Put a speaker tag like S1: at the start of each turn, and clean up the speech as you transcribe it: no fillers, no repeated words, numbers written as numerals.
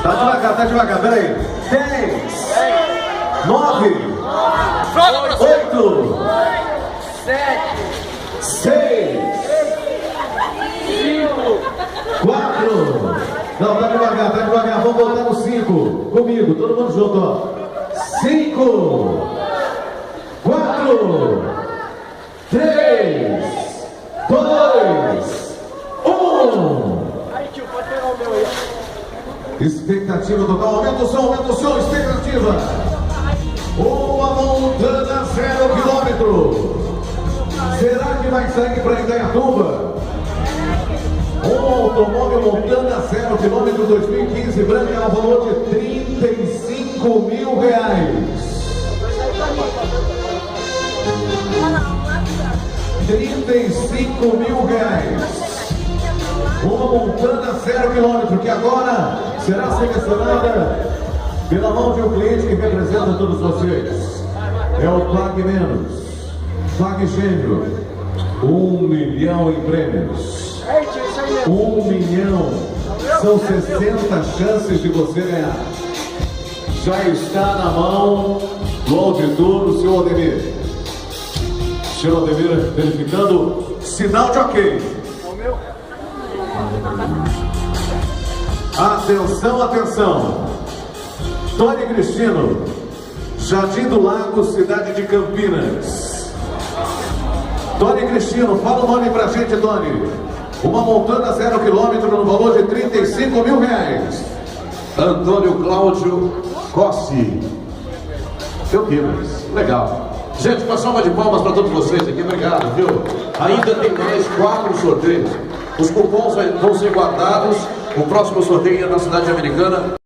S1: Tá devagar, peraí. 10, 9, 8, 6, 4. Não, tá devagar. Vamos voltar no 5. Comigo, todo mundo junto, ó. 5, 4, 3, 2, 1. Expectativa total, aumenta o som, expectativa. Uma montanha 0 km. Será que vai sair para Indaiatuba? Um automóvel Montana 0 km 2015 branca ao valor de R$35 mil. R$35 mil. Uma Montana 0 km que agora será selecionada pela mão de um cliente que representa todos vocês. É o Pague Menos, Pague Gênio. 1 milhão em prêmios. 1 milhão. São 60 chances de você ganhar. Já está na mão do auditor, o senhor Ademir. Senhor Ademir, verificando. Sinal de ok. Atenção. Tony Cristino, Jardim do Lago, cidade de Campinas. Tony Cristino, fala o nome pra gente, Tony. Uma Montana 0 km no valor de R$35 mil. Antônio Cláudio Cossi. Legal. Gente, uma salva de palmas para todos vocês aqui, obrigado, viu? Ainda tem mais 4 sorteios. Os cupons vão ser guardados. O próximo sorteio é na cidade americana.